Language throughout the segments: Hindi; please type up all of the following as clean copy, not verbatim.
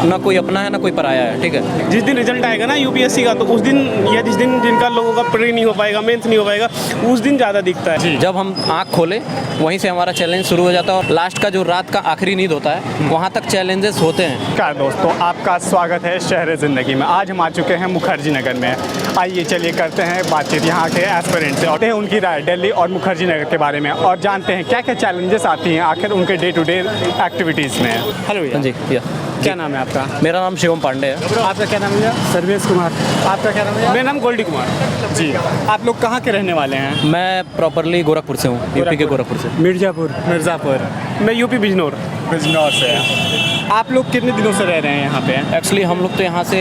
ना कोई अपना है ना कोई पराया है, ठीक है। जिस दिन रिजल्ट आएगा ना यूपीएससी का, तो उस दिन या जिस दिन जिनका लोगों का प्री नहीं हो पाएगा, मेंस नहीं हो पाएगा, उस दिन ज़्यादा दिखता है। जब हम आँख खोले वहीं से हमारा चैलेंज शुरू हो जाता है, और लास्ट का जो रात का आखिरी नींद होता है वहाँ तक चैलेंजेस होते हैं। नमस्कार दोस्तों, आपका स्वागत है शहर ज़िंदगी में। आज हम आ चुके हैं मुखर्जी नगर में। आइए चलिए करते हैं बातचीत यहाँ के एस्पिरेंट से और उनकी राय दिल्ली और मुखर्जी नगर के बारे में, और जानते हैं क्या क्या चैलेंजेस आती हैं आखिर उनके डे टू डे एक्टिविटीज़ में। हेलो भैया। जी भैया, क्या नाम है आपका? मेरा नाम शिवम पांडे है। आपका क्या नाम है भैया? सर्वेश कुमार। आपका क्या नाम है? मेरा नाम गोल्डी कुमार। जी, आप लोग कहाँ के रहने वाले हैं? मैं प्रॉपरली गोरखपुर से हूँ, यूपी के गोरखपुर से। मिर्ज़ापुर। मिर्ज़ापुर। मैं यूपी बिजनौर। बिजनौर से हैं। आप लोग कितने दिनों से रह रहे हैं यहाँ पे? एक्चुअली हम लोग तो यहाँ से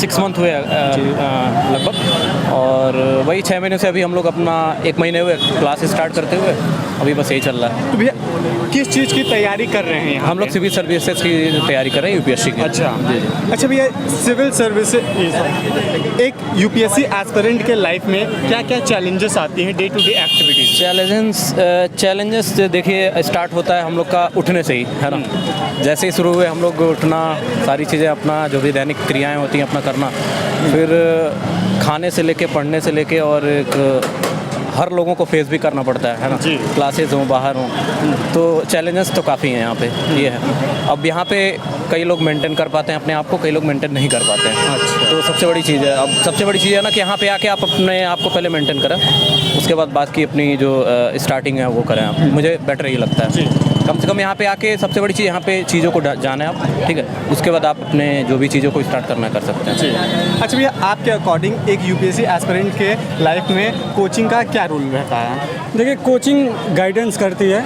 6 मंथ हुए लगभग, और वही 6 महीने से अभी हम लोग अपना 1 महीने हुए क्लास स्टार्ट करते हुए, अभी बस यही चल रहा है। तो भैया किस चीज़ की तैयारी कर रहे हैं यहाँ हम लोग पे? सिविल सर्विसेज की तैयारी कर रहे हैं, यूपीएससी की। अच्छा अच्छा भैया, सिविल सर्विस एक यूपीएससी एस्पिरेंट के लाइफ में क्या क्या चैलेंजेस आती हैं day to day activities? Challenges देखिए स्टार्ट होता है हम लोग का उठने से ही, है ना। जैसे ही शुरू हुए हम लोग उठना, सारी चीज़ें अपना जो भी दैनिक क्रियाएं होती हैं अपना करना, फिर खाने से लेके पढ़ने से लेके, और एक हर लोगों को फेस भी करना पड़ता है ना। जी। क्लासेस हों बाहर हों, तो चैलेंजेस तो काफ़ी हैं यहाँ पे, ये है। अब यहाँ पे कई लोग मेंटेन कर पाते हैं अपने आप को, कई लोग मेंटेन नहीं कर पाते हैं। अच्छा। तो सबसे बड़ी चीज़ है, अब सबसे बड़ी चीज़ है ना कि यहाँ पे आके आप अपने आप को पहले मेंटेन करें, उसके बाद बात की अपनी जो स्टार्टिंग है वो करें आप। मुझे बेटर ये लगता है। कम से कम यहाँ पे आके सबसे बड़ी चीज़, यहाँ पे चीज़ों को जाने आप, ठीक है। उसके बाद आप अपने जो भी चीज़ों को स्टार्ट करना कर सकते हैं। जी। अच्छा भैया, आपके अकॉर्डिंग एक यूपीएससी एस्पिरेंट के लाइफ में कोचिंग का क्या रोल रहता है? देखिए, कोचिंग गाइडेंस करती है।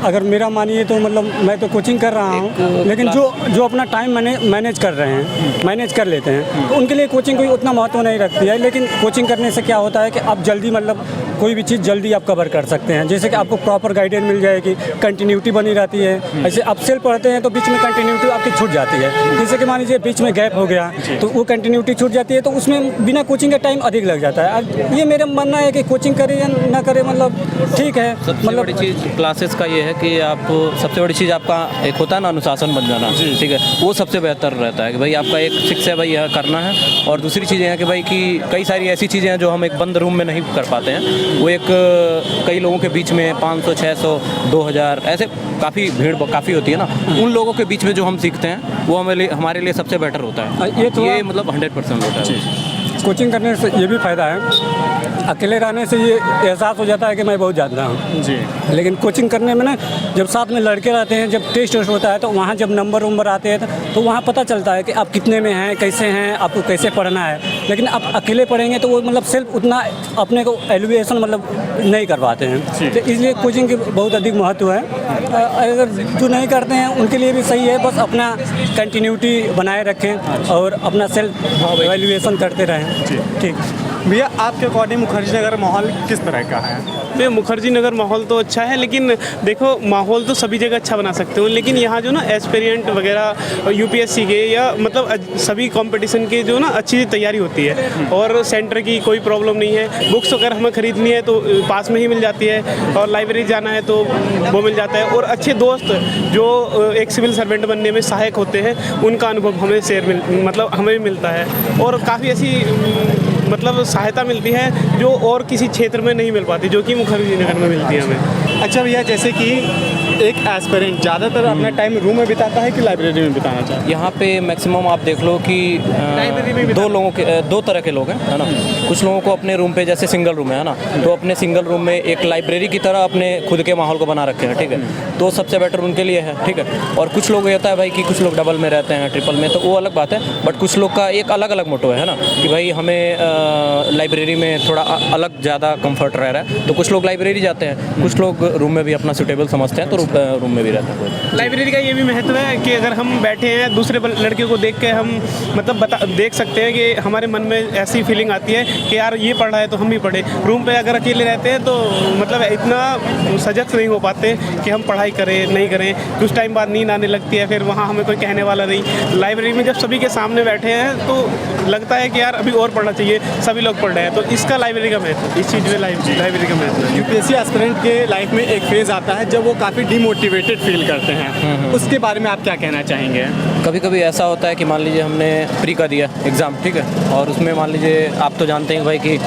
अगर मेरा मानिए तो मतलब मैं तो कोचिंग कर रहा हूँ, लेकिन जो अपना टाइम मैनेज कर रहे हैं, मैनेज कर लेते हैं, तो उनके लिए कोचिंग कोई उतना महत्व नहीं रखती है। लेकिन कोचिंग करने से क्या होता है कि आप जल्दी मतलब कोई भी चीज़ जल्दी आप कवर कर सकते हैं। जैसे कि आपको प्रॉपर गाइडेंस मिल जाएगी, कंटिन्यूटी बनी रहती है। ऐसे आप सेल्फ पढ़ते हैं तो बीच में कंटिन्यूटी आपकी छूट जाती है। जैसे कि मान लीजिए बीच में गैप हो गया तो वो कंटिन्यूटी छूट जाती है, तो उसमें बिना कोचिंग का टाइम अधिक लग जाता है। अब ये मेरा मानना है कि कोचिंग करें या ना करें, मतलब ठीक है। सबसे बड़ी चीज़ क्लासेस का ये है कि आप, सबसे बड़ी चीज़ आपका एक होता है ना अनुशासन बन जाना, ठीक है। वो सबसे बेहतर रहता है कि भाई आपका एक फिक्स है, भाई यह करना है। और दूसरी चीज़ें हैं कि भाई कि कई सारी ऐसी चीज़ें हैं जो हम एक बंद रूम में नहीं कर पाते हैं, वो एक कई लोगों के बीच में 500, 600, 2000 ऐसे काफ़ी भीड़ काफ़ी होती है ना, उन लोगों के बीच में जो हम सीखते हैं वो हमारे लिए सबसे बेटर होता है। ये मतलब 100% होता है। कोचिंग करने से ये भी फ़ायदा है, अकेले रहने से ये एहसास हो जाता है कि मैं बहुत ज़्यादा हूँ जी। लेकिन कोचिंग करने में ना, जब साथ में लड़के रहते हैं, जब टेस्ट होता है, तो वहाँ जब नंबर आते हैं तो वहाँ पता चलता है कि आप कितने में हैं, कैसे हैं, आपको कैसे पढ़ना है। लेकिन आप अकेले पढ़ेंगे तो वो मतलब सेल्फ उतना अपने को एलिवेशन मतलब नहीं कर पाते हैं, तो इसलिए कोचिंग की बहुत अधिक महत्व है। अगर जो नहीं करते हैं उनके लिए भी सही है, बस अपना कंटिन्यूटी बनाए रखें और अपना सेल्फ एलिवेशन करते रहें। ठीक भैया, आपके अकॉर्डिंग मुखर्जी नगर माहौल किस तरह का है? मैं मुखर्जी नगर माहौल तो अच्छा है, लेकिन देखो माहौल तो सभी जगह अच्छा बना सकते हो, लेकिन यहाँ जो ना एस्पिरेंट वगैरह यूपीएससी के या मतलब सभी कंपटीशन के जो ना अच्छी तैयारी होती है, और सेंटर की कोई प्रॉब्लम नहीं है। बुक्स अगर हमें ख़रीदनी है तो पास में ही मिल जाती है, और लाइब्रेरी जाना है तो वो मिल जाता है। और अच्छे दोस्त जो एक सिविल सर्वेंट बनने में सहायक होते हैं, उनका अनुभव हमें मतलब हमें मिलता है, और काफ़ी ऐसी मतलब सहायता मिलती है जो और किसी क्षेत्र में नहीं मिल पाती, जो कि मुखर्जी नगर में मिलती है हमें। अच्छा भैया, जैसे कि एक एस्पिरेंट ज़्यादातर अपना टाइम रूम में बिताता है कि लाइब्रेरी में बिताना चाहता है? यहाँ पे मैक्सिमम आप देख लो कि दो तरह के लोग हैं, है ना। कुछ लोगों को अपने रूम पे, जैसे सिंगल रूम है ना, तो अपने सिंगल रूम में एक लाइब्रेरी की तरह अपने खुद के माहौल को बना रखे हैं, ठीक है। तो सबसे बेटर उनके लिए है, ठीक है। और कुछ लोग होता है भाई कि कुछ लोग डबल में रहते हैं, ट्रिपल में, तो वो अलग बात है। बट कुछ लोग का एक अलग अलग मोटो है ना, कि भाई हमें लाइब्रेरी में थोड़ा अलग ज़्यादा कंफर्ट रह रहा है, तो कुछ लोग लाइब्रेरी जाते हैं, कुछ लोग रूम में भी अपना सूटेबल समझते हैं, तो रूम में भी रहते हैं। लाइब्रेरी का ये भी महत्व है कि अगर हम बैठे हैं दूसरे लड़के को देख के हम मतलब देख सकते हैं कि हमारे मन में ऐसी फीलिंग आती है कि यार ये पढ़ रहा है तो हम भी पढ़े। रूम पे अगर अकेले रहते हैं तो मतलब इतना सजग नहीं हो पाते कि हम पढ़ाई करें नहीं करें, कुछ टाइम बाद नींद आने लगती है, फिर वहाँ हमें कोई कहने वाला नहीं। लाइब्रेरी में जब सभी के सामने बैठे हैं तो लगता है कि यार अभी और पढ़ना चाहिए, सभी लोग पढ़ रहे हैं, तो इसका लाइब्रेरी का महत्व, इस चीज़ में लाइब्रेरी का महत्व है। यूपीएससी एस्पिरेंट के लाइफ में एक फेज़ आता है जब वो काफ़ी डिमोटिवेटेड फील करते हैं, उसके बारे में आप क्या कहना चाहेंगे? कभी कभी ऐसा होता है कि मान लीजिए हमने प्री का दिया एग्ज़ाम, ठीक है, और उसमें मान लीजिए आप तो जानते हैं भाई कि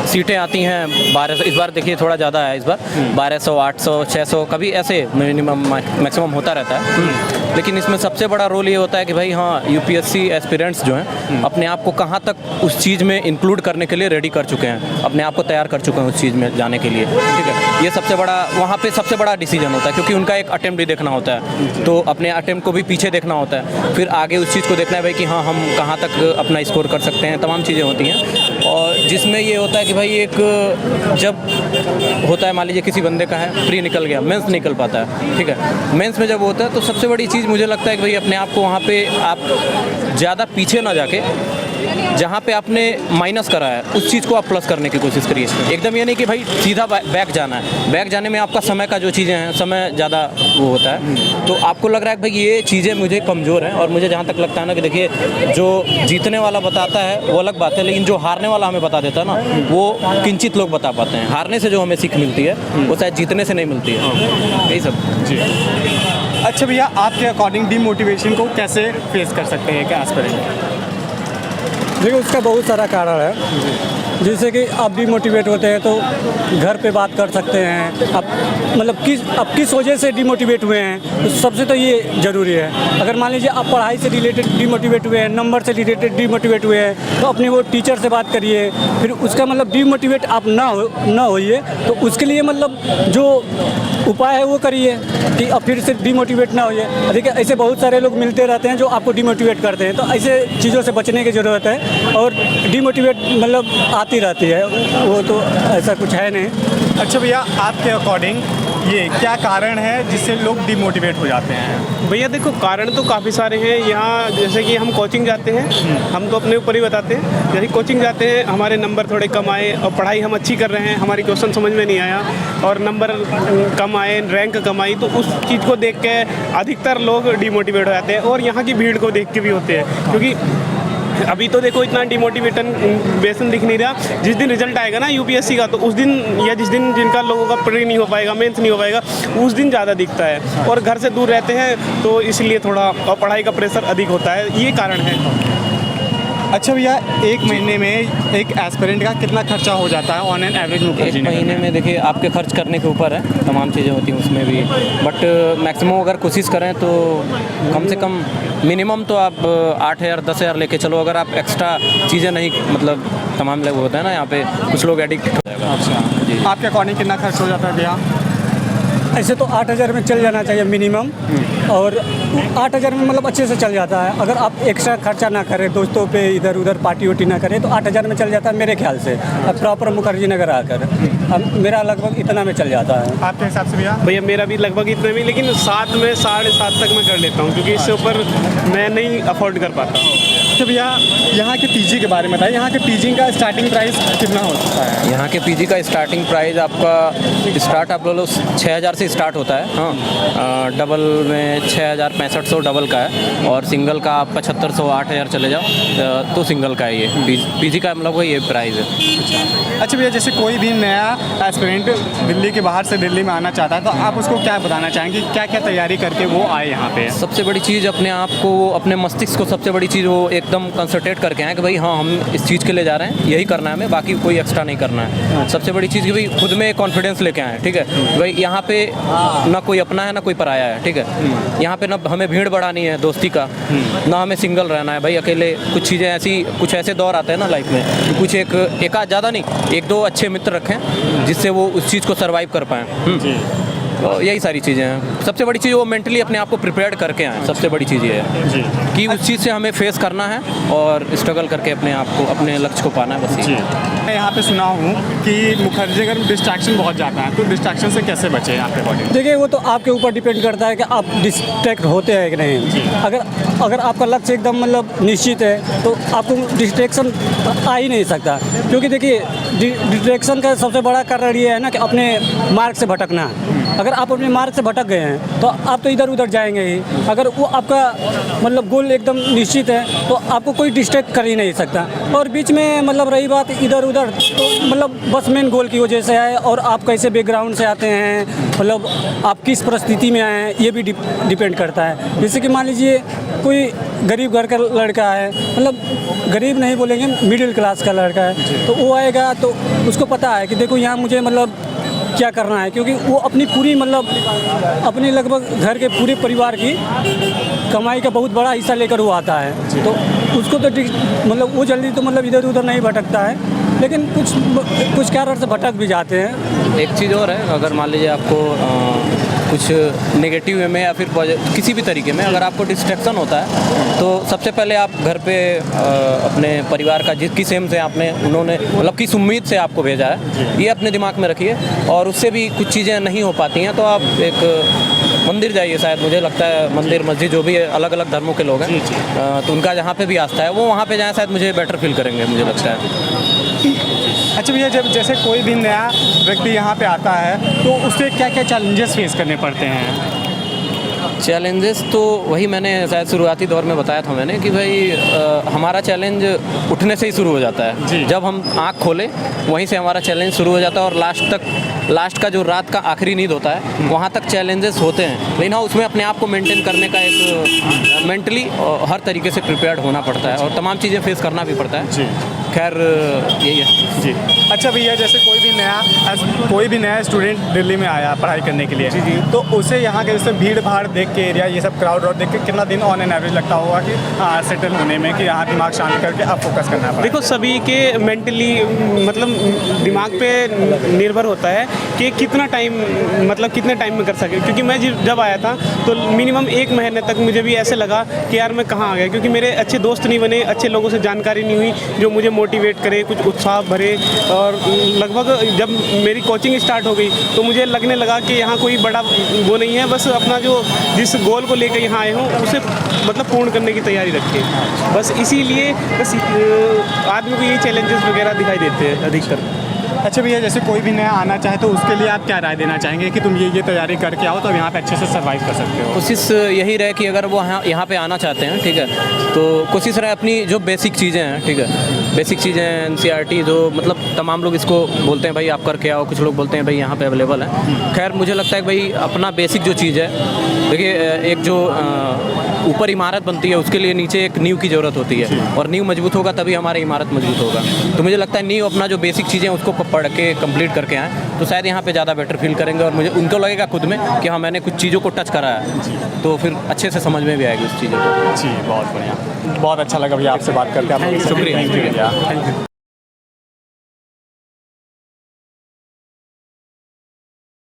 सीटें आती हैं 1200, इस बार देखिए थोड़ा ज़्यादा है, इस बार 1200, 800, 600, कभी ऐसे मिनिमम मैक्सिमम होता रहता है। लेकिन इसमें सबसे बड़ा रोल ये होता है कि भाई हाँ, यूपीएससी एस्पिरेंट्स जो हैं अपने आप को कहाँ तक उस चीज़ में इंक्लूड करने के लिए रेडी कर चुके हैं, अपने आप को तैयार कर चुके हैं उस चीज़ में जाने के लिए, ठीक है। ये सबसे बड़ा वहाँ पे सबसे बड़ा डिसीजन होता है, क्योंकि उनका एक अटेम्प्ट भी देखना होता है, तो अपने अटेम्प्ट को भी पीछे देखना होता है, फिर आगे उस चीज़ को देखना है भाई कि हाँ हम कहाँ तक अपना स्कोर कर सकते हैं, तमाम चीज़ें होती हैं। और जिसमें ये होता है कि भाई एक जब होता है मान लीजिए किसी बंदे का है प्री निकल गया, मेंस निकल पाता है, ठीक है, मेंस में जब होता है तो सबसे बड़ी चीज़ मुझे लगता है कि भाई अपने आप को वहाँ पे आप ज़्यादा पीछे ना जाके जहाँ पे आपने माइनस करा है उस चीज़ को आप प्लस करने की कोशिश करिए। एकदम ये नहीं कि भाई सीधा बैक जाना है, बैक जाने में आपका समय का जो चीज़ें हैं समय ज़्यादा वो होता है, तो आपको लग रहा है कि भाई ये चीज़ें मुझे कमज़ोर हैं। और मुझे जहाँ तक लगता है ना कि देखिए जो जीतने वाला बताता है वो अलग बात है, लेकिन जो हारने वाला हमें बता देता है ना वो किंचित लोग बता पाते हैं। हारने से जो हमें सीख मिलती है वो शायद जीतने से नहीं मिलती है, यही सब। जी, अच्छा भैया, आपके अकॉर्डिंग डीमोटिवेशन को कैसे फेस कर सकते हैं क्या एस्पिरेंट? देखिए उसका बहुत सारा कारण है। जैसे कि आप डिमोटिवेट होते हैं तो घर पे बात कर सकते हैं, आप मतलब किस वजह से डिमोटिवेट हुए हैं, तो सबसे तो ये ज़रूरी है। अगर मान लीजिए आप पढ़ाई से रिलेटेड डिमोटिवेट हुए हैं, नंबर से रिलेटेड डिमोटिवेट हुए हैं, तो अपने वो टीचर से बात करिए। फिर उसका मतलब डिमोटिवेट आप ना होइए, तो उसके लिए मतलब जो उपाय है वो करिए कि अब फिर से डिमोटिवेट ना होइए। देखिए ऐसे बहुत सारे लोग मिलते रहते हैं जो आपको डिमोटिवेट करते हैं, तो ऐसे चीज़ों से बचने की ज़रूरत है। और डिमोटिवेट मतलब आती रहती है, वो तो ऐसा कुछ है नहीं। अच्छा भैया, आपके अकॉर्डिंग ये क्या कारण है जिससे लोग डिमोटिवेट हो जाते हैं? भैया देखो कारण तो काफ़ी सारे हैं यहाँ। जैसे कि हम कोचिंग जाते हैं, हम तो अपने ऊपर ही बताते हैं। जैसे कोचिंग जाते हैं, हमारे नंबर थोड़े कम आए और पढ़ाई हम अच्छी कर रहे हैं, हमारी क्वेश्चन समझ में नहीं आया और नंबर कम आए, रैंक कम आई, तो उस चीज़ को देख के अधिकतर लोग डिमोटिवेट हो जाते हैं। और यहाँ की भीड़ को देख के भी होते हैं, क्योंकि अभी तो देखो इतना डिमोटिवेशन दिख नहीं रहा। जिस दिन रिजल्ट आएगा ना यूपीएससी का, तो उस दिन या जिस दिन जिनका लोगों का प्री नहीं हो पाएगा, मेंस नहीं हो पाएगा, उस दिन ज़्यादा दिखता है। और घर से दूर रहते हैं तो इसलिए थोड़ा और पढ़ाई का प्रेशर अधिक होता है, ये कारण है। अच्छा भैया, एक महीने में एक एस्पिरेंट का कितना खर्चा हो जाता है ऑन एन एवरेज? एक महीने में देखिए आपके खर्च करने के ऊपर है, तमाम चीज़ें होती हैं उसमें भी, बट मैक्सिमम अगर कोशिश करें तो कम से कम मिनिमम तो आप 8,000 10,000 लेके चलो। अगर आप एक्स्ट्रा चीज़ें नहीं मतलब तमाम लोग होता है ना यहाँ पे, कुछ लोग एडिक्ट हो जाएगा। अच्छा जी, आपके अकॉर्डिंग कितना खर्च हो जाता है भैया? ऐसे तो 8,000 में चल जाना चाहिए मिनिमम, और 8,000 में मतलब अच्छे से चल जाता है। अगर आप एक्स्ट्रा खर्चा ना करें, दोस्तों पे इधर उधर पार्टी वार्टी ना करें, तो 8,000 में चल जाता है मेरे ख्याल से। अब प्रॉपर मुखर्जी नगर आकर अब मेरा लगभग इतना में चल जाता है। आपके हिसाब से भैया? भैया मेरा भी लगभग इतने में, लेकिन 7 में 7.5 तक मैं कर लेता हूँ, क्योंकि इससे ऊपर मैं नहीं अफोर्ड कर पाता। तो भैया यहाँ के पीजी के बारे में बताइए, यहाँ के पीजी का स्टार्टिंग प्राइस कितना होता है? यहाँ के पीजी का स्टार्टिंग प्राइस आपका स्टार्ट आप लो 6,000 से स्टार्ट होता है। हाँ, डबल में 6,000 डबल का है, और सिंगल का आप 7,500 8,000 चले जाओ तो सिंगल का है ये पीजी का मतलब ये प्राइस है। अच्छा भैया, जैसे कोई भी नया एस्पिरेंट दिल्ली के बाहर से दिल्ली में आना चाहता है, तो आप उसको क्या बताना चाहेंगे, क्या क्या तैयारी करके वो आए यहाँ पे? सबसे बड़ी चीज़ अपने आप को, अपने मस्तिष्क को सबसे बड़ी चीज़ वो एकदम कंसंट्रेट करके आए कि भाई हाँ हम इस चीज़ के लिए जा रहे हैं, यही करना है हमें, बाकी कोई एक्स्ट्रा नहीं करना है। सबसे बड़ी चीज़ कि भाई खुद में कॉन्फिडेंस लेके आए, ठीक है भाई। यहाँ पे ना कोई अपना है ना कोई पराया है, ठीक है। यहाँ पे ना हमें भीड़ बढ़ानी है दोस्ती का, ना हमें सिंगल रहना है भाई अकेले। कुछ चीज़ें ऐसी, कुछ ऐसे दौर आते हैं ना लाइफ में, कुछ एक आध ज़्यादा नहीं, 1-2 अच्छे मित्र रखें जिससे वो उस चीज़ को सर्वाइव कर पाएँ। तो यही सारी चीज़ें हैं। सबसे बड़ी चीज़ वो मेंटली अपने आप को प्रिपेयर्ड करके आए। सबसे बड़ी चीज़ ये है जी कि उस चीज़ से हमें फेस करना है और स्ट्रगल करके अपने आप को, अपने लक्ष्य को पाना है, बस जी। मैं यहाँ पे सुना हूँ कि मुखर्जी नगर में डिस्ट्रैक्शन बहुत ज़्यादा है, तो डिस्ट्रैक्शन से कैसे बचे यहाँ पे? बॉडी देखिए वो तो आपके ऊपर डिपेंड करता है कि आप डिस्ट्रैक्ट होते हैं कि नहीं। अगर आपका लक्ष्य एकदम मतलब निश्चित है तो आपको डिस्ट्रैक्शन आ ही नहीं सकता, क्योंकि देखिए डिस्ट्रैक्शन का सबसे बड़ा कारण ये है ना कि अपने मार्ग से भटकना। अगर आप अपने मार्ग से भटक गए हैं तो आप तो इधर उधर जाएंगे ही। अगर वो आपका मतलब गोल एकदम निश्चित है तो आपको कोई डिस्ट्रैक्ट कर ही नहीं सकता। और बीच में मतलब रही बात इधर उधर, तो मतलब बस मेन गोल की वजह से है, और आप कैसे बैकग्राउंड से आते हैं, मतलब आप किस परिस्थिति में आए हैं ये भी डिपेंड करता है। जैसे कि मान लीजिए कोई गरीब घर का लड़का है, मतलब गरीब नहीं बोलेंगे, मिडिल क्लास का लड़का है, तो वो आएगा तो उसको पता है कि देखो यहाँ मुझे मतलब क्या करना है, क्योंकि वो अपनी पूरी मतलब अपने लगभग घर के पूरे परिवार की कमाई का बहुत बड़ा हिस्सा लेकर वो आता है। तो उसको तो मतलब वो जल्दी तो मतलब इधर उधर नहीं भटकता है, लेकिन कुछ कारण से भटक भी जाते हैं। एक चीज़ और है, अगर मान लीजिए आपको कुछ नेगेटिव वे में या फिर किसी भी तरीके में अगर आपको डिस्ट्रैक्शन होता है तो सबसे पहले आप घर पे अपने परिवार का किस एम से आपने उन्होंने मतलब किस उम्मीद से आपको भेजा है ये अपने दिमाग में रखिए। और उससे भी कुछ चीज़ें नहीं हो पाती हैं तो आप एक मंदिर जाइए। शायद मुझे लगता है मंदिर मस्जिद जो भी है अलग अलग धर्मों के लोग हैं तो उनका जहाँ पे भी आस्था है वो वहाँ पे जाएँ, शायद मुझे बेटर फील करेंगे मुझे लगता है। अच्छा भैया, जब जैसे कोई भी नया व्यक्ति यहाँ पे आता है तो उससे क्या क्या चैलेंजेस फेस करने पड़ते हैं? चैलेंजेस तो वही मैंने शायद शुरुआती दौर में बताया था मैंने कि भाई हमारा चैलेंज उठने से ही शुरू हो जाता है। जब हम आँख खोलें वहीं से हमारा चैलेंज शुरू हो जाता है और लास्ट का जो रात का आखिरी नींद होता है वहाँ तक चैलेंजेस होते हैं। लेकिन हाँ उसमें अपने आप को मेंटेन करने का एक मेंटली हर तरीके से प्रिपेयर्ड होना पड़ता है और तमाम चीज़ें फेस करना भी पड़ता है। जी खैर यही है जी। अच्छा भैया, जैसे कोई भी नया स्टूडेंट दिल्ली में आया पढ़ाई करने के लिए, जी तो उसे यहाँ के जैसे भीड़ भाड़ देख के एरिया ये सब क्राउड देख के कितना दिन ऑन एन एवरेज लगता होगा कि सेटल होने में, कि यहाँ दिमाग शांत करके अब फोकस करना पड़ेगा? देखो सभी के मेंटली मतलब दिमाग पे निर्भर होता है कि कितना टाइम मतलब कितने टाइम में कर सके। क्योंकि मैं जब आया था तो मिनिमम 1 महीने तक मुझे भी ऐसे लगा कि यार मैं कहाँ आ गया, क्योंकि मेरे अच्छे दोस्त नहीं बने, अच्छे लोगों से जानकारी नहीं हुई जो मुझे मोटिवेट करे, कुछ उत्साह भरे। और लगभग जब मेरी कोचिंग स्टार्ट हो गई तो मुझे लगने लगा कि यहाँ कोई बड़ा वो नहीं है, बस अपना जो जिस गोल को लेकर यहाँ आए हूँ उसे मतलब पूर्ण करने की तैयारी रखें। बस इसीलिए बस आदमी को यही चैलेंजेस वगैरह दिखाई देते हैं अधिकतर। अच्छा भैया, जैसे कोई भी नया आना चाहे तो उसके लिए आप क्या राय देना चाहेंगे कि तुम ये तैयारी करके आओ तो यहाँ पे अच्छे से सर्वाइव कर सकते हो? कोशिश यही रहे कि अगर वो यहाँ पे आना चाहते हैं, ठीक है, तो कोशिश रहे अपनी जो बेसिक चीज़ें हैं, ठीक है, बेसिक चीज़ें NCERT जो मतलब तमाम लोग इसको बोलते हैं भाई आप करके आओ, कुछ लोग बोलते हैं भाई यहाँ पे अवेलेबल है। खैर मुझे लगता है कि भाई अपना बेसिक जो चीज़ है, देखिए एक जो ऊपर इमारत बनती है उसके लिए नीचे एक नींव की ज़रूरत होती है और नींव मजबूत होगा तभी हमारी इमारत मजबूत होगा। तो मुझे लगता है नींव अपना जो बेसिक चीज़ें उसको पढ़ के कंप्लीट करके आएँ तो शायद यहाँ पे ज़्यादा बेटर फील करेंगे और मुझे उनको लगेगा खुद में कि हाँ मैंने कुछ चीज़ों को टच करा है तो फिर अच्छे से समझ में भी आएगी उस चीज़ों को। जी बहुत बढ़िया, बहुत अच्छा लगा भैया आपसे बात करके। शुक्रिया।